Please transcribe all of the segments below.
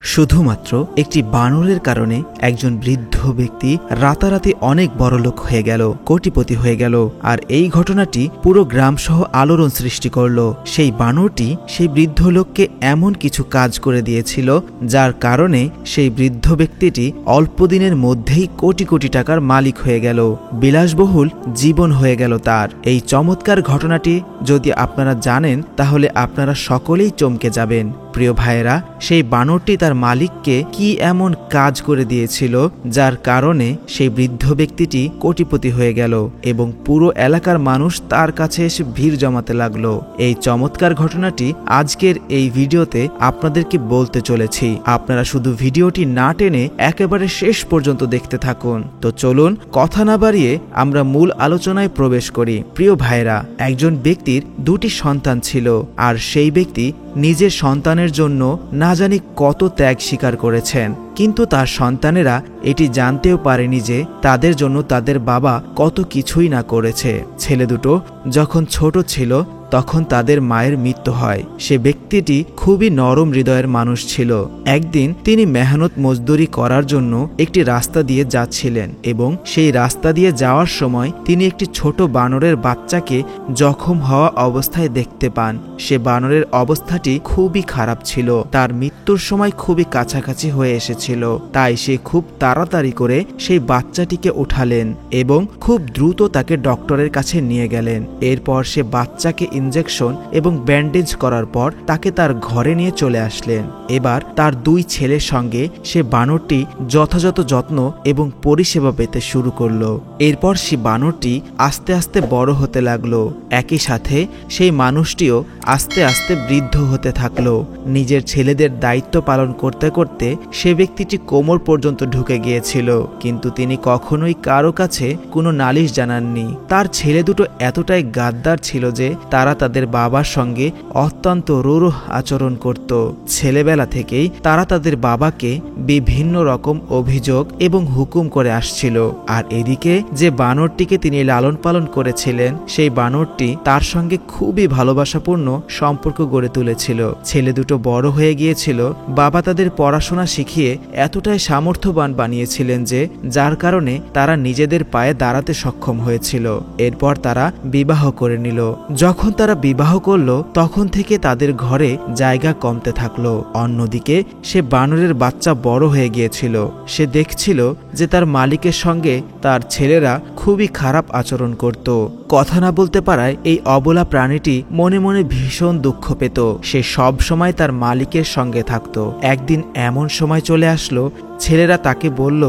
শুধুমাত্র একটি বানরের কারণে একজন বৃদ্ধ ব্যক্তি রাতারাতি অনেক বড়লোক হয়ে গেল, কোটিপতি হয়ে গেল। আর এই ঘটনাটি পুরো গ্রামসহ আলোড়ন সৃষ্টি করল। সেই বানরটি সেই বৃদ্ধ লোককে এমন কিছু কাজ করে দিয়েছিল যার কারণে সেই বৃদ্ধ ব্যক্তিটি অল্প দিনের মধ্যেই কোটি কোটি টাকার মালিক হয়ে গেল, বিলাসবহুল জীবন হয়ে গেল তার। এই চমৎকার ঘটনাটি যদি আপনারা জানেন তাহলে আপনারা সকলেই চমকে যাবেন। প্রিয় ভাইয়েরা, সেই বানরটি তার মালিককে কি এমন কাজ করে দিয়েছিল যার কারণে সেই বৃদ্ধ ব্যক্তিটি কোটিপতি হয়ে গেল এবং পুরো এলাকার মানুষ তার কাছে এসে ভিড় জমাতে লাগলো। এই চমৎকার ঘটনাটি আজকের এই ভিডিওতে আপনাদেরকে বলতে চলেছি। আপনারা শুধু ভিডিওটি না টেনে একেবারে শেষ পর্যন্ত দেখতে থাকুন। তো চলুন কথা না বাড়িয়ে আমরা মূল আলোচনায় প্রবেশ করি। প্রিয় ভাইয়েরা, একজন ব্যক্তির দুটি সন্তান ছিল আর সেই ব্যক্তি নিজের সন্তানের জন্য না জানি কত ত্যাগ স্বীকার করেছেন, কিন্তু তার সন্তানেরা এটি জানতেও পারেনি যে তাদের জন্য তাদের বাবা কত কিছুই না করেছে। ছেলে দুটো যখন ছোট ছিল তখন তাদের মায়ের মৃত্যু হয়। সে ব্যক্তিটি খুবই নরম হৃদয়ের মানুষ ছিল। একদিন তিনি মেহনত মজদুরি করার জন্য একটি রাস্তা দিয়ে যাচ্ছিলেন এবং সেই রাস্তা দিয়ে যাওয়ার সময় তিনি একটি ছোট বানরের বাচ্চাকে জখম হওয়া অবস্থায় দেখতে পান। সে বানরের অবস্থাটি খুবই খারাপ ছিল, তার মৃত্যুর সময় খুবই কাছাকাছি হয়ে এসেছিল। তাই সে খুব তাড়াতাড়ি করে সেই বাচ্চাটিকে উঠালেন এবং খুব দ্রুত তাকে ডক্টরের কাছে নিয়ে গেলেন। এরপর সে বাচ্চাকে ইনজেকশন এবং ব্যান্ডেজ করার পর তাকে তার ঘরে নিয়ে চলে আসলেন। এবার তার দুই ছেলের সঙ্গে সে বানরটি যথাযথ যত্ন এবং পরিষেবা পেতে শুরু করলো। এরপর সে বানরটি আস্তে আস্তে বড় হতে লাগলো। একই সাথে সেই মানুষটিও আস্তে আস্তে বৃদ্ধ হতে থাকলো। নিজের ছেলেদের দায়িত্ব পালন করতে করতে সে ব্যক্তিটি কোমর পর্যন্ত ঢুকে গিয়েছিল, কিন্তু তিনি কখনোই কারো কাছে কোনো নালিশ জানাননি। তার ছেলে দুটো এতটাই গাদ্দার ছিল যে তারা তাদের বাবার সঙ্গে অত্যন্ত রূঢ় আচরণ করত। ছেলেবেলা থেকেই তারা তাদের বাবাকে বিভিন্ন রকম অভিযোগ এবং হুকুম করে আসছিল। আর এদিকে যে বানরটিকে তিনি লালন পালন করেছিলেন সেই বানরটি তার সঙ্গে খুবই ভালোবাসাপূর্ণ সম্পর্ক গড়ে তুলেছিল। ছেলে দুটো বড় হয়ে গিয়েছিল। বাবা তাদের পড়াশোনা শিখিয়ে এতটাই সামর্থ্যবান বানিয়েছিলেন যে যার কারণে তারা নিজেদের পায়ে দাঁড়াতে সক্ষম হয়েছিল। এরপর তারা বিবাহ করে নিল। যখন তারা বিবাহ করলো তখন থেকে তাদের ঘরে জায়গা কমতে থাকলো। অন্যদিকে সে বানরের বাচ্চা বড় হয়ে গিয়েছিল। সে দেখছিল যে তার মালিকের সঙ্গে তার ছেলেরা খুবই খারাপ আচরণ করত। কথা না বলতে পারায় এই অবলা প্রাণীটি মনে মনে ভীষণ দুঃখ পেত। সে সব সময় তার মালিকের সঙ্গে থাকত। একদিন এমন সময় চলে আসলো, ছেলেরা তাকে বলল,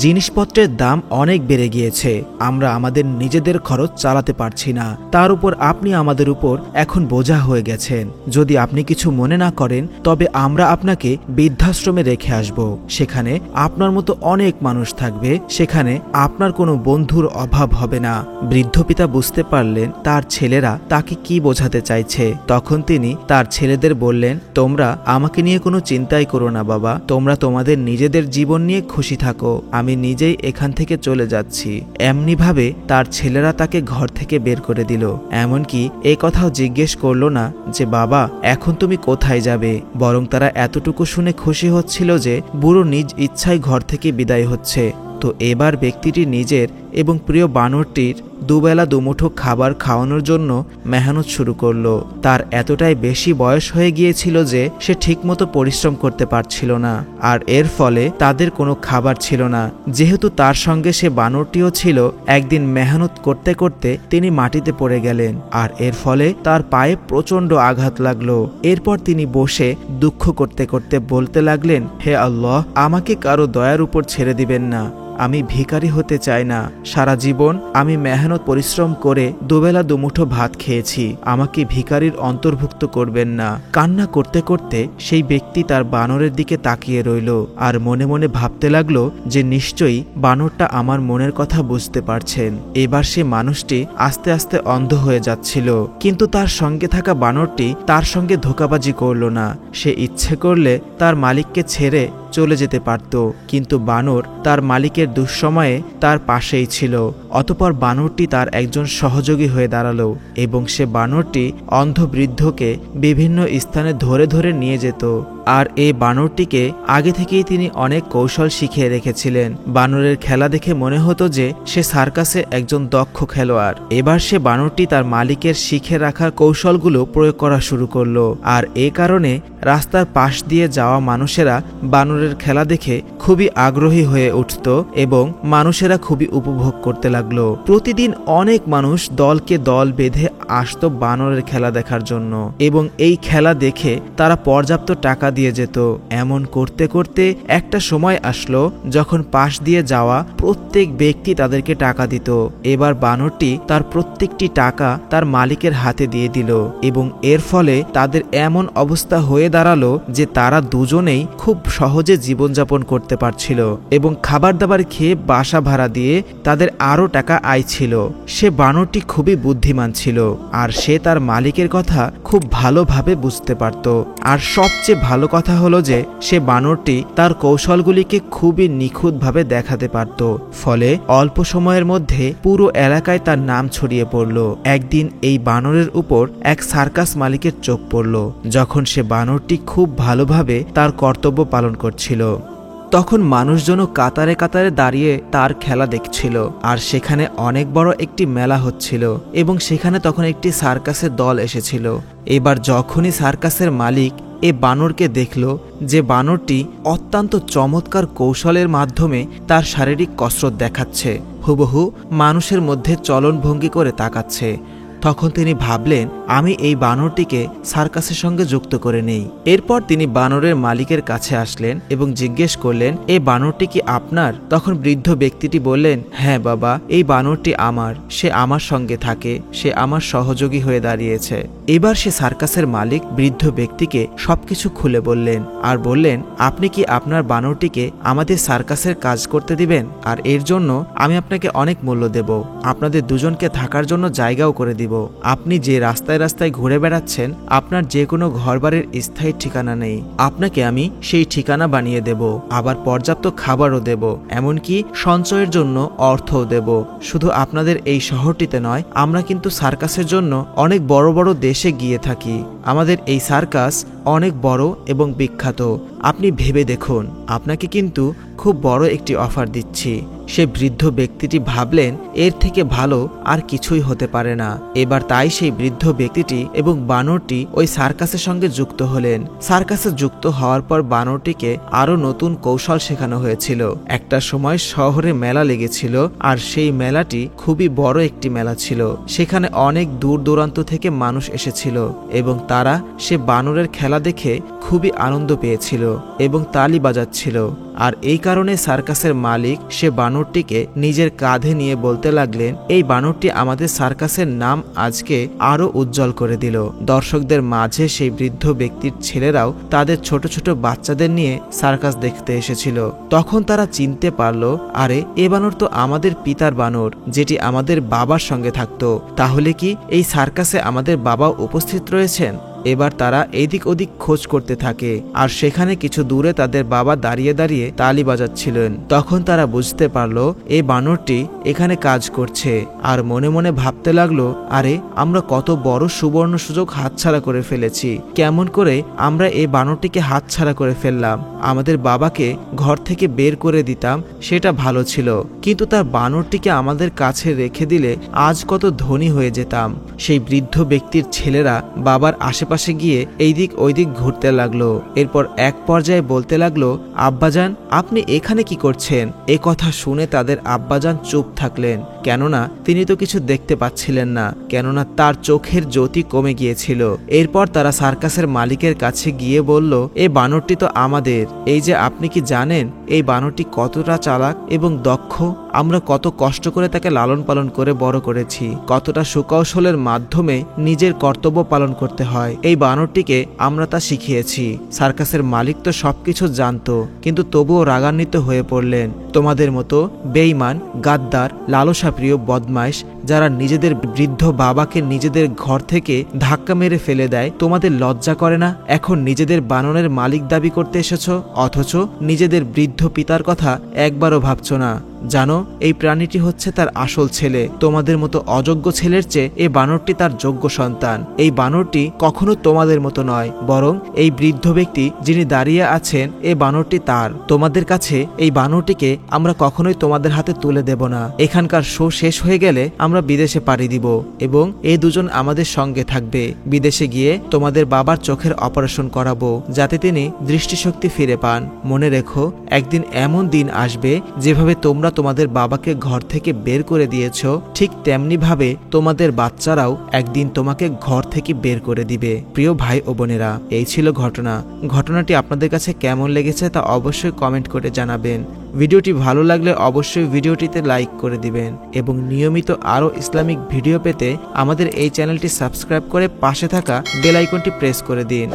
জিনিসপত্রের দাম অনেক বেড়ে গিয়েছে, আমরা আমাদের নিজেদের খরচ চালাতে পারছি না, তার উপর আপনি আমাদের উপর এখন বোঝা হয়ে গেছেন। যদি আপনি কিছু মনে না করেন তবে আমরা আপনাকে বৃদ্ধাশ্রমে রেখে আসব। সেখানে আপনার মতো অনেক মানুষ থাকবে, সেখানে আপনার কোনো বন্ধুর অভাব হবে না। বৃদ্ধ পিতা বুঝতে পারলেন তার ছেলেরা তাকে কি বোঝাতে চাইছে। তখন তিনি তার ছেলেদের বললেন, তোমরা আমাকে নিয়ে কোনো চিন্তাই করো না বাবা, তোমরা তোমাদের নিজেদের জীবন নিয়ে খুশি থাকো, আমি নিজেই এখান থেকে চলে যাচ্ছি। এমনিভাবে তার ছেলেরা তাকে ঘর থেকে বের করে দিল। এমনকি এই কথাও জিজ্ঞেস করলো না যে বাবা এখন তুমি কোথায় যাবে, বরং তারা এতটুকু শুনে খুশি হচ্ছিল যে বুড়ো নিজ ইচ্ছায় ঘর থেকে বিদায় হচ্ছে। তো এবার ব্যক্তিটি নিজের এবং প্রিয় বানরটির দুবেলা দুমুঠো খাবার খাওয়ানোর জন্য মেহনত শুরু করলো। তার এতটাই বেশি বয়স হয়ে গিয়েছিল যে সে ঠিকমতো পরিশ্রম করতে পারছিল না, আর এর ফলে তাদের কোনো খাবার ছিল না। যেহেতু তার সঙ্গে সে বানরটিও ছিল, একদিন মেহনত করতে করতে তিনি মাটিতে পড়ে গেলেন আর এর ফলে তার পায়ে প্রচণ্ড আঘাত লাগলো। এরপর তিনি বসে দুঃখ করতে করতে বলতে লাগলেন, হে আল্লাহ, আমাকে কারো দয়ার উপর ছেড়ে দিবেন না, আমি ভিখারি হতে চাই না। সারা জীবন আমি মেহনত পরিশ্রম করে দুবেলা দুমুঠো ভাত খেয়েছি, আমাকে ভিখারির অন্তর্ভুক্ত করবেন না। কান্না করতে করতে সেই ব্যক্তি তার বানরের দিকে তাকিয়ে রইল আর মনে মনে ভাবতে লাগলো যে নিশ্চয়ই বানরটা আমার মনের কথা বুঝতে পারছেন। এবার সে মানুষটি আস্তে আস্তে অন্ধ হয়ে যাচ্ছিল, কিন্তু তার সঙ্গে থাকা বানরটি তার সঙ্গে ধোঁকাবাজি করল না। সে ইচ্ছে করলে তার মালিককে ছেড়ে চলে যেতে পারত, কিন্তু বানর তার মালিকের দুঃসময়ে তার পাশেই ছিল। অতঃপর বানরটি তার একজন সহযোগী হয়ে দাঁড়ালো এবং সে বানরটি অন্ধ বৃদ্ধকে বিভিন্ন স্থানে ধরে ধরে নিয়ে যেত। আর এই বানরটিকে আগে থেকেই তিনি অনেক কৌশল শিখিয়ে রেখেছিলেন। বানরের খেলা দেখে মনে হতো যে সে সার্কাসে একজন দক্ষ খেলোয়াড়। এবার সে বানরটি তার মালিকের শিখে রাখার কৌশলগুলো প্রয়োগ করা শুরু করলো। আর এ কারণে রাস্তার পাশ দিয়ে যাওয়া মানুষেরা বানরের খেলা দেখে খুবই আগ্রহী হয়ে উঠত এবং মানুষেরা খুবই উপভোগ করতে লাগলো। প্রতিদিন অনেক মানুষ দলকে দল বেঁধে আসতো বানরের খেলা দেখার জন্য এবং এই খেলা দেখে তারা পর্যাপ্ত টাকা দিয়ে যেত। এমন করতে করতে একটা সময় আসলো যখন পাশ দিয়ে যাওয়া প্রত্যেক ব্যক্তি তাদেরকে টাকা দিত। এবার বানরটি তার প্রত্যেকটি টাকা তার মালিকের হাতে দিয়ে দিল এবং এর ফলে তাদের এমন অবস্থা হয়ে দাঁড়ালো যে তারা দুজনেই খুব সহজে জীবনযাপন করতে পারছিল এবং খাবার দাবার খেয়ে বাসা ভাড়া দিয়ে তাদের আরও টাকা আয় ছিল। সে বানরটি খুবই বুদ্ধিমান ছিল আর সে তার মালিকের কথা খুব ভালোভাবে বুঝতে পারত। আর সবচেয়ে ভালো কথা হলো যে সে বানরটি তার কৌশলগুলিকে খুবই নিখুঁতভাবে দেখাতে পারত। ফলে অল্প সময়ের মধ্যে পুরো এলাকায় তার নাম ছড়িয়ে পড়ল। একদিন এই বানরের উপর এক সার্কাস মালিকের চোখ পড়ল যখন সে বানরটি খুব ভালোভাবে তার কর্তব্য পালন করছিল। তখন মানুষজনও কাতারে কাতারে দাঁড়িয়ে তার খেলা দেখছিল আর সেখানে অনেক বড় একটি মেলা হচ্ছিল এবং সেখানে তখন একটি সার্কাসের দল এসেছিল। এবার যখনই সার্কাসের মালিক এ বানরকে দেখল যে বানরটি অত্যন্ত চমৎকার কৌশলের মাধ্যমে তার শারীরিক কসরত দেখাচ্ছে, হুবহু মানুষের মধ্যে চলনভঙ্গি করে তাকাচ্ছে, তখন তিনি ভাবলেন আমি এই বানরটিকে সার্কাসের সঙ্গে যুক্ত করে নেই। এরপর তিনি বানরের মালিকের কাছে আসলেন এবং জিজ্ঞেস করলেন এই বানরটি কি আপনার? তখন বৃদ্ধ ব্যক্তিটি বললেন হ্যাঁ বাবা, এই বানরটি আমার, সে আমার সঙ্গে থাকে, সে আমার সহযোগী হয়ে দাঁড়িয়েছে। এবার সে সার্কাসের মালিক বৃদ্ধ ব্যক্তিকে সবকিছু খুলে বললেন আর বললেন আপনি কি আপনার বানরটিকে আমাদের সার্কাসের কাজ করতে দিবেন? আর এর জন্য আমি আপনাকে অনেক মূল্য দেব, আপনাদের দুজনকে থাকার জন্য জায়গাও করে দিব। আপনি যে রাস্তায় রাস্তায় ঘুরে বেড়াচ্ছেন আপনার যে কোনো ঘরবাড়ির স্থায়ী ঠিকানা নেই, আপনাকে আমি সেই ঠিকানা বানিয়ে দেব, আবার পর্যাপ্ত খাবারও দেব, এমনকি সঞ্চয়ের জন্য অর্থও দেব। শুধু আপনাদের এই শহরটিতে নয়, আমরা কিন্তু সার্কাসের জন্য অনেক বড় বড় দেশে গিয়ে থাকি। আমাদের এই সার্কাস অনেক বড় এবং বিখ্যাত। আপনি ভেবে দেখুন, আপনাকে কিন্তু খুব বড় একটি অফার দিচ্ছি। সে বৃদ্ধ ব্যক্তিটি ভাবলেন এর থেকে ভালো আর কিছুই হতে পারে না। এবার তাই সেই বৃদ্ধ ব্যক্তিটি এবং বানরটি ওই সার্কাসের সঙ্গে যুক্ত হলেন। সার্কাসে যুক্ত হওয়ার পর বানরটিকে আরো নতুন কৌশল শেখানো হয়েছিল। একটা সময় শহরে মেলা লেগেছিল আর সেই মেলাটি খুবই বড় একটি মেলা ছিল। সেখানে অনেক দূর দূরান্ত থেকে মানুষ এসেছিল এবং তারা সে বানরের খেলা দেখে খুবই আনন্দ পেয়েছিল এবং তালি বাজাচ্ছিল। আর এই কারণে সার্কাসের মালিক সে বানরটিকে নিজের কাঁধে নিয়ে বলতে লাগলেন এই বানরটি আমাদের সার্কাসের নাম আজকে আরো উজ্জ্বল করে দিল। দর্শকদের মাঝে সেই বৃদ্ধ ব্যক্তির ছেলেরাও তাদের ছোট ছোট বাচ্চাদের নিয়ে সার্কাস দেখতে এসেছিল। তখন তারা চিনতে পারল আরে এ বানর তো আমাদের পিতার বানর, যেটি আমাদের বাবার সঙ্গে থাকতো। তাহলে কি এই সার্কাসে আমাদের বাবাও উপস্থিত রয়েছেন? এবার তারা এদিক ওদিক খোঁজ করতে থাকে আর সেখানে কিছু দূরে তাদের বাবা দাঁড়িয়ে দাঁড়িয়ে তালি বাজাচ্ছিলেন। তখন তারা বুঝতে পারলো এই বানরটি এখানে কাজ করছে আর মনে মনে ভাবতে লাগলো আরে আমরা কত বড় সুবর্ণ সুযোগ হাতছাড়া করে ফেলেছি। কেমন করে আমরা এই বানরটিকে হাতছাড়া করে ফেললাম? আমাদের বাবাকে ঘর থেকে বের করে দিতাম সেটা ভালো ছিল, কিন্তু তার বানরটিকে আমাদের কাছে রেখে দিলে আজ কত ধনী হয়ে যেতাম। সেই বৃদ্ধ ব্যক্তির ছেলেরা বাবার আশেপাশে গিয়ে এইদিক ওইদিক ঘুরতে লাগলো। এরপর এক পর্যায়ে বলতে লাগলো আব্বাজান আপনি এখানে কি করছেন? এ কথা শুনে তাদের আব্বাজান চুপ থাকলেন, কেননা তিনি তো কিছু দেখতে পাচ্ছিলেন না, কেননা তার চোখের জ্যোতি কমে গিয়েছিল। এরপর তারা সার্কাসের মালিকের কাছে গিয়ে বলল এই বানরটি তো আমাদের। এই যে আপনি কি জানেন এই বানরটি কতটা চালাক এবং দক্ষ? আমরা কত কষ্ট করে তাকে লালন পালন করে বড় করেছি, কতটা সুকৌশলের মাধ্যমে নিজের কর্তব্য পালন করতে হয় এই বানরটিকে আমরা তা শিখিয়েছি। সার্কাসের মালিক তো সবকিছু জানতো, কিন্তু তবুও রাগান্বিত হয়ে পড়লেন। তোমাদের মতো বেঈমান, গাদ্দার, লালসাপ্রিয় বদমাইশ যারা নিজেদের বৃদ্ধ বাবাকে নিজেদের ঘর থেকে ধাক্কা মেরে ফেলে দেয়, তোমাদের লজ্জা করে না? এখন নিজেদের বানরের মালিক দাবি করতে এসেছো, অথচ নিজেদের বৃদ্ধ পিতার কথা একবারও ভাবছো না। জানো, এই প্রাণীটি হচ্ছে তার আসল ছেলে। তোমাদের মতো অযোগ্য ছেলের চেয়ে এই বানরটি তার যোগ্য সন্তান। এই বানরটি কখনো তোমাদের মতো নয়, বরং এই বৃদ্ধ ব্যক্তি যিনি দাঁড়িয়ে আছেন এই বানরটি তার। তোমাদের কাছে এই বানরটিকে আমরা কখনোই তোমাদের হাতে তুলে দেব না। এখানকার শো শেষ হয়ে গেলে আমরা বিদেশে পাড়ি দিব এবং এই দুজন আমাদের সঙ্গে থাকবে। বিদেশে গিয়ে তোমাদের বাবার চোখের অপারেশন করাবো যাতে তিনি দৃষ্টিশক্তি ফিরে পান। মনে রেখো, একদিন এমন দিন আসবে যেভাবে তোমরা তোমাদের বাবাকে ঘর থেকে বের করে দিয়েছ, ঠিক তেমনি ভাবে তোমাদের বাচ্চারাও একদিন তোমাকে ঘর থেকে বের করে দিবে। প্রিয় ভাই ও বোনেরা, এই ছিল ঘটনাটি আপনাদের কাছে কেমন লেগেছে তা অবশ্যই কমেন্ট করে জানাবেন। ভিডিওটি ভালো লাগলে অবশ্যই ভিডিওটিতে লাইক করে দিবেন এবং নিয়মিত আরও ইসলামিক ভিডিও পেতে আমাদের এই চ্যানেলটি সাবস্ক্রাইব করে পাশে থাকা বেল আইকনটি প্রেস করে দিন।